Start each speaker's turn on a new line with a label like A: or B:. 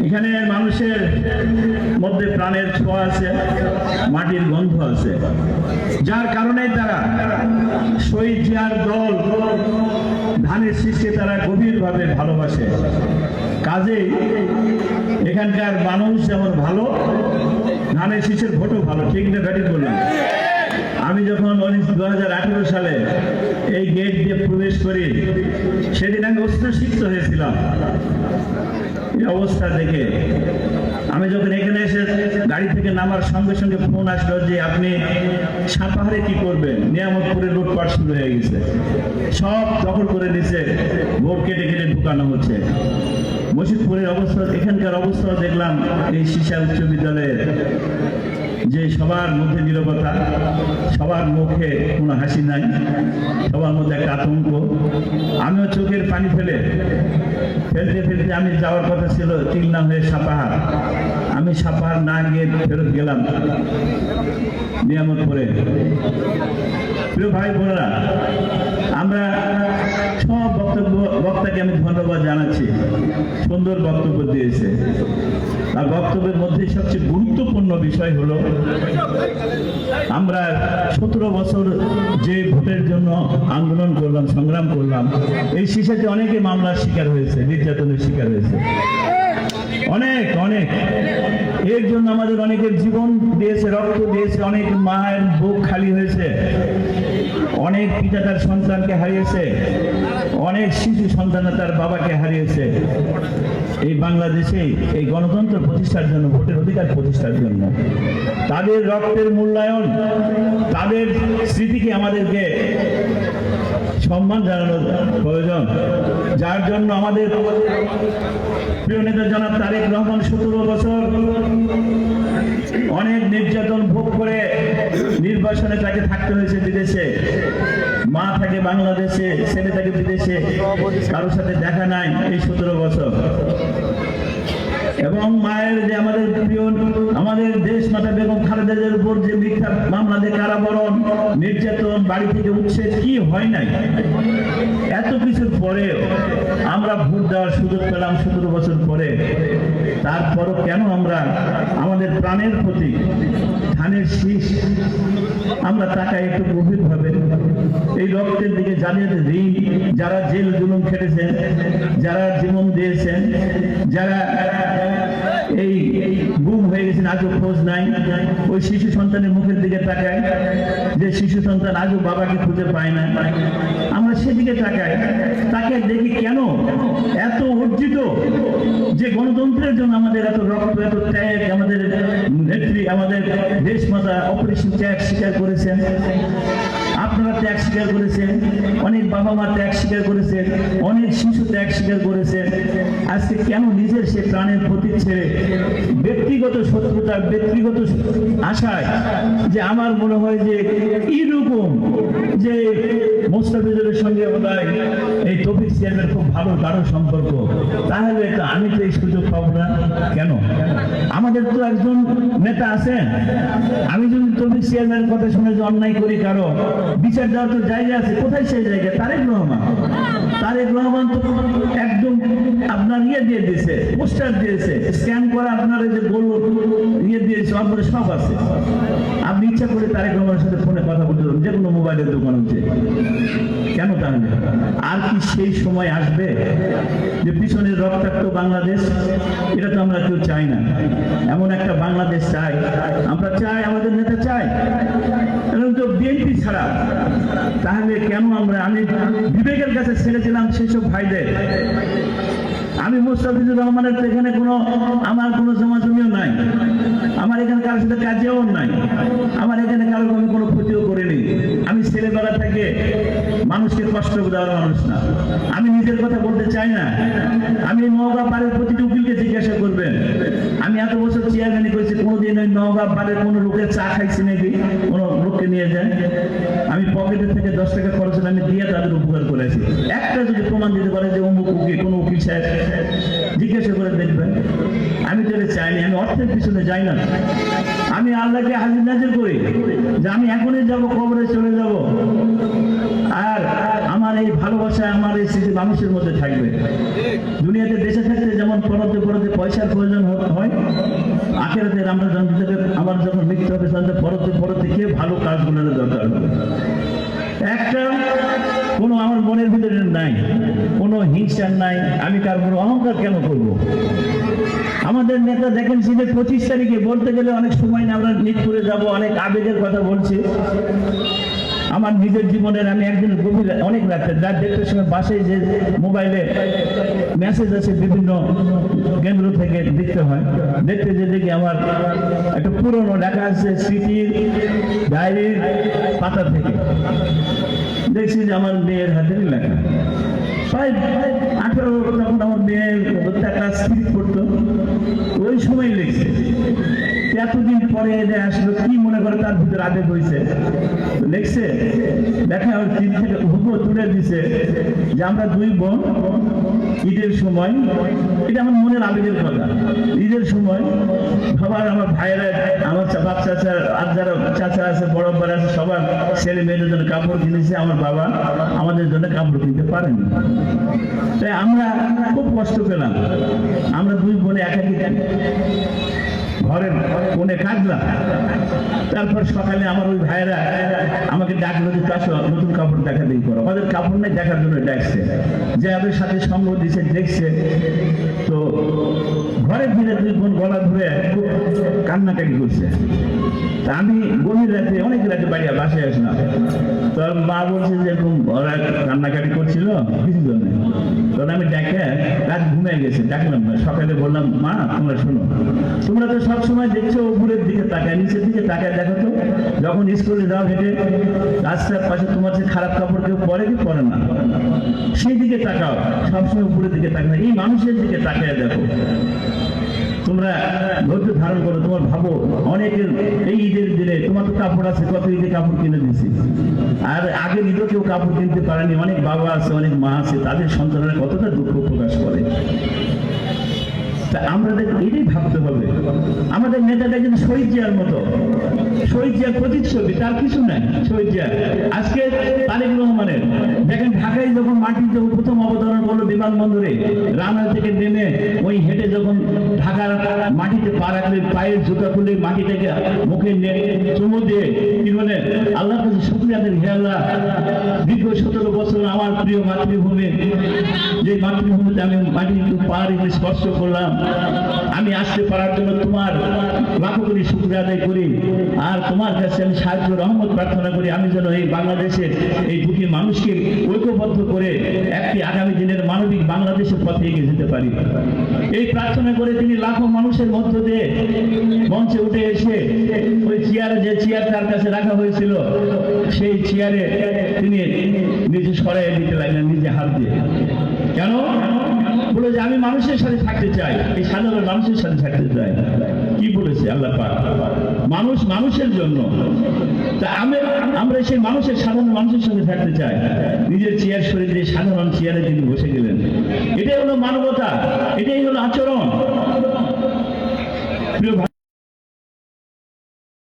A: এখানে মানুষের মধ্যে প্রাণের ছোঁয়া আছে, মাটির গন্ধ আছে, যার কারণে তারা শহীদ জিয়ার দল ধানের শীষকে তারা গভীরভাবে ভালোবাসে। কাজেই এখানকার মানুষ যেমন ভালো, ধানের শীষের ভোটও ভালো। ঠিক না ব্যাটিং করলাম? আমি যখন 2018 সালে এই গেট দিয়ে প্রবেশ করি, সেদিন আমি অস্ত্রসিক্ত হয়েছিলাম এই অবস্থা দেখে। আমি যখন এখানে এসে গাড়ি থেকে নামার সঙ্গে সঙ্গে ফোন আসলো যে আপনি সাপাহারে কি করবেন, নিয়ামতপুরে লুটপাট শুরু হয়ে গেছে, সব দখল করে নিছে, ভোট কেটে কেটে ঢুকানো হচ্ছে। মসজিদপুরের অবস্থা, এখানকার অবস্থা দেখলাম এই শিশা উচ্চ বিদ্যালয়ের, যে সবার মধ্যে নীরবতা, সবার মুখে কোনো হাসি নাই, সবার মধ্যে একটা আতঙ্ক। আমিও চোখের পানি ফেলতে ফেলতে আমি যাওয়ার কথা ছিল তিলনা হয়ে সাপাহার। আমি সাপাহার না গিয়ে ফেরত গেলাম নিয়ামতপুরে। প্রিয় ভাই বোনেরা, আমরা সব বক্তাকে আমি ধন্যবাদ জানাচ্ছি, সুন্দর বক্তব্য দিয়েছে। আর বক্তব্যের মধ্যে সবচেয়ে গুরুত্বপূর্ণ বিষয় হলো, আমরা 17 বছর যে ভোটের জন্য আন্দোলন করলাম, সংগ্রাম করলাম, এই শিশাতে অনেকে মামলার শিকার হয়েছে, নির্যাতনের শিকার হয়েছে, অনেক অনেক। এর জন্য আমাদের অনেকের জীবন দিয়েছে, রক্ত দিয়েছে, অনেক মায়ের বুক খালি হয়েছে, অনেক পিতা তার সন্তানকে হারিয়েছে, অনেক শিশু সন্তান তার বাবাকে হারিয়েছে। এই বাংলাদেশে এই গণতন্ত্র প্রতিষ্ঠার জন্য, ভোটের অধিকার প্রতিষ্ঠার জন্য তাদের রক্তের মূল্যায়ন, তাদের স্মৃতিকে আমাদেরকে সম্মান জানানোর প্রয়োজন। যার জন্য আমাদের প্রিয় নেতা জনাব তারেক রহমান 17 বছর অনেক নির্যাতন ভোগ করে নির্বাসনে তাকে থাকতে হয়েছে বিদেশে। মা থাকে বাংলাদেশে, ছেলে থাকে বিদেশে, কারোর সাথে দেখা নাই এই 17 বছর। এবং মায়ের যে আমাদের প্রিয়, আমাদের দেশ মাতা বেগম খালেদা জিয়ার উপর যে মিথ্যা মামলা দিয়ে কারাবরণ, নির্যাতন, বাড়ি থেকে উচ্ছেদ, কি হয় নাই? এত কিছুর পরে আমরা ভোট দেওয়ার সুযোগ পেলাম 17 বছর পরে। তারপরও কেন আমরা আমাদের প্রাণের প্রতি ধানের শীষ আমরা তাকাই একটু গভীরভাবে? এই রক্তের দিকে যাদের ঋণ, যারা জেল জুলুম খেটেছেন, যারা জীবন দিয়েছেন, যারা এই গুম হয়ে গেছেন, আজও খোঁজ নাই, ওই শিশু সন্তানের মুখের দিকে তাকায়, যে শিশু সন্তান আজও বাবাকে খুঁজে পায় না, আমরা সেদিকে তাকাই, তাকে দেখি কেন এত অর্জিত যে গণতন্ত্রের জন্য আমাদের এত রক্ত, এত ত্যাগ, আমাদের নেত্রী, আমাদের দেশমাতা অপরিসীম ত্যাগ স্বীকার করেছেন, আপনারা ত্যাগ স্বীকার করেছেন, অনেক বাবা মা ত্যাগ স্বীকার করেছেন, অনেক শিশু ত্যাগ স্বীকার করেছেন। আজকে কেন নিজের সে প্রাণের প্রতীক ছেড়ে ব্যক্তিগত শত্রুতা, ব্যক্তিগত আশায়, যে আমার মনে হয় যে এরকম যে মোস্তাফিজুরের সঙ্গে বোধহয় এই তৌফিক সিয়ামের খুব ভালো গাঢ় সম্পর্ক, তাহলে তো আমি তো এই সুযোগ পাবো না কেন? আমাদের তো একজন নেতা আছেন, আমি যদি তৌফিক সিয়ামের কথা শুনে যে অন্যায় করি, কারো বিচার দেওয়ার তো জায়গা আছে, কোথায় সেই জায়গা? তারেক রহমান, তারেক রহমান তো একদম আপনার ইয়ে দিয়ে দিয়েছে, পোস্টার দিয়েছে, স্ক্যান করা আপনার যে গোল ইয়ে দিয়েছে, আপনার সব আছে। আপনি ইচ্ছা করে তারেক রহমানের সাথে ফোনে কথা বলতে পারবেন, যে কোনো মোবাইলের দোকান হচ্ছে। কেন তাহলে? আর কি সেই সময় আসবে যে পিছনের রক্তাক্ত বাংলাদেশ? এটা তো আমরা কেউ চাই না। এমন একটা বাংলাদেশ চাই আমরা, চাই আমাদের নেতা চাই, তো বিএনপি ছাড়া। তাহলে কেন আমরা, আমি বিবেকের কাছে ছেড়েছিলাম সেসব ভাইদের। আমি মোস্তাফিজুর রহমানের এখানে কোনো, আমার কোনো জমাজমিও নাই, আমার এখানে কারোর সাথে কাজেও নাই, আমার এখানে কারোর আমি কোনো ক্ষতিও করিনি। আমি ছেলেবেলা থেকে মানুষকে কষ্ট দেওয়ার মানুষ না। আমি নিজের কথা বলতে চাই না। আমি নওগাঁ পাড়ের প্রতিটি উকিলকে জিজ্ঞাসা করবেন, আমি এত বছর চেয়ারম্যানি করেছি, কোনোদিন ওই নওগাঁ পাড়ের কোনো লোকের চা খাইছি নাকি? কোনো লোককে নিয়ে যায়, আমি পকেটের থেকে 10 টাকা খরচ হলে আমি দিয়ে তাদের উপকার করেছি। একটা যদি প্রমাণ দিতে পারে যে অমুক উকিল, কোনো উকিল সাহেব, জিজ্ঞাসা করে দেখবেন। আমি তো এটা চাইনি, আমি অর্থের পিছনে যাই না। আমি আল্লাহকে হাজির নাজির করি যে আমি এখনই যাব, কবরে চলে যাব, আর আমার এই ভালোবাসা, আমার এই স্মৃতি মানুষের মধ্যে থাকবে। দুনিয়াতে বেঁচে থাকতে যেমন পরতে পরতে পয়সার প্রয়োজন হয়, আখেরাতে আমরা আমার যখন মৃত্যু হবে তখন পরতে পরতে কে ভালো কাজগুলোর দরকার হবে। একটা কোনো আমার মনের ভিতরে নাই, কোনো হিংসা নাই, আমি কার কোনো অহংকার কেন করব? আমাদের নেতা দেখেন যে 25 তারিখে বলতে গেলে অনেক সময় না, আমরা মিরপুরে যাব, অনেক আবেগের কথা বলছি। আমার নিজের জীবনের আমি একদিন গভীর অনেক রাতে রাত 1:30টার সময় বাসায় যে মোবাইলে মেসেজ আছে বিভিন্ন কেন্দ্র থেকে দেখতে হয়, দেখতে যে দেখি আমার একটা পুরনো লেখা আছে স্মৃতির ডায়েরির পাতা থেকে। দেখছি যে আমার মেয়ের হাতেরই লেখা, প্রায় 18 তখন আমার মেয়ের একটা স্মৃতি পড়তো, ওই সময় লিখছে। এতদিন পরে এনে আসলো, কি মনে করে তার ভিতরে আবেগ হয়েছে, লিখছে দেখা চিঠি থেকে হুবহু তুলে দিছে যে আমরা 2 বোন ঈদের সময়, এটা আমার মনের আবেগের কথা, ঈদের সময় সবার আমার ভাইয়েরা, আমার বাপ চাচা আর যারা চাচা আছে, বড় বড় আছে, সবার ছেলে মেয়েদের জন্য কাপড় কিনেছে, আমার বাবা আমাদের জন্য কাপড় কিনতে পারেনি। তাই আমরা খুব কষ্ট পেলাম, আমরা 2 বোনে একাকি ঘরের কোণে কাঁদলাম। তারপর সকালে আমার ওই ভাইয়েরা আমাকে ডাকলো যে আসো নতুন কাপড় দেখা দেখি করো, আমাদের কাপড় নেই দেখার জন্য ডাকছে, যে আমাদের সাথে সঙ্গ দিছে, দেখছে। তো ঘরের ভিতরে 2 বোন গলা ধরে খুব কান্নাকাটি করছে। তা আমি গভীর রাতে, অনেক রাতে বাসায় আসলাম, তো মা বলছে যে এরকম ওরা কান্নাকাটি করছিল কিছু জন্য। তখন আমি ডাকে, রাত ঘুমিয়ে গেছে, ডাকলাম না। সকালে বললাম মা তোমরা শোনো, তোমরা তো সবসময় দেখছো উপরের দিকে তাকায়, নিচের দিকে তাকায় দেখো তো, যখন স্কুলে যাও হেঁটে রাস্তার পাশে তোমার যে খারাপ কাপড় কেউ পরে কি পরে না, সেই দিকে তাকাও, সবসময় উপরের দিকে তাকাও, এই মানুষের দিকে তাকায় দেখো। তোমরা ধৈর্য ধারণ করো, তোমার ভাবো অনেকের এই ঈদের দিনে তোমার তো কাপড় আছে, কত ঈদে কাপড় কিনে দিছি, আর আগে ঈদও কেউ কাপড় কিনতে পারেনি, অনেক বাবা আছে, অনেক মা আছে, তাদের সন্তানরা কতটা দুঃখ প্রকাশ করে। তা আমাদের এটাই ভাবতে হবে। আমাদের নেতাটা কিন্তু শহীদ জিয়ার মতো, শহীদ জিয়ার প্রতিচ্ছবি, তার কিছু নাই। শহীদ জিয়া আজকে তারেক রহমানের দেখেন, ঢাকায় যখন মাটিতে প্রথম অবতরণ করলো বিমানবন্দরে, রানওয়ে থেকে নেমে ওই হেঁটে যখন ঢাকার মাটিতে পা রাখলে, পায়ের জুতা খুলে মাটিটাকে মুখে চুমু দিয়ে কি বলে, আল্লাহর কাছে শুকরিয়া দেন, হে আল্লাহ দীর্ঘ 17 বছর আমার প্রিয় মাতৃভূমি, যে মাতৃভূমিতে আমি মাটি পা রেখে স্পর্শ করলাম, আমি আসতে পারার জন্য তোমার লাখো কোটি শুকরিয়া আদায় করি। আর তোমার কাছে আমি সাহায্য রহমত প্রার্থনা করি, আমি যেন এই বাংলাদেশের এই দুটি মানুষকে ঐক্যবদ্ধ করে একটি আগামী দিনের মানবিক বাংলাদেশের পথে এগিয়ে যেতে পারি। এই প্রার্থনা করে তিনি লাখো মানুষের মধ্য দিয়ে মঞ্চে উঠে এসে ওই চেয়ারে, যে চেয়ার তার কাছে রাখা হয়েছিল, সেই চেয়ারে তিনি নিজে সরাই দিতে লাগলেন নিজে হাত দিয়ে। কেন? বলে যে আমি মানুষের সাথে থাকতে চাই, এই সাধারণ মানুষের সাথে থাকতে চাই। কি বলেছে আল্লাহ পাক? মানুষ মানুষের জন্য। তা আমরা সেই মানুষের, সাধারণ মানুষের সাথে থাকতে চাই। নিজের চেয়ার সরিয়ে দিয়ে সাধারণ চেয়ারে তিনি বসে গেলেন। এটাই হলো মানবতা, এটাই হলো আচরণ। প্রিয়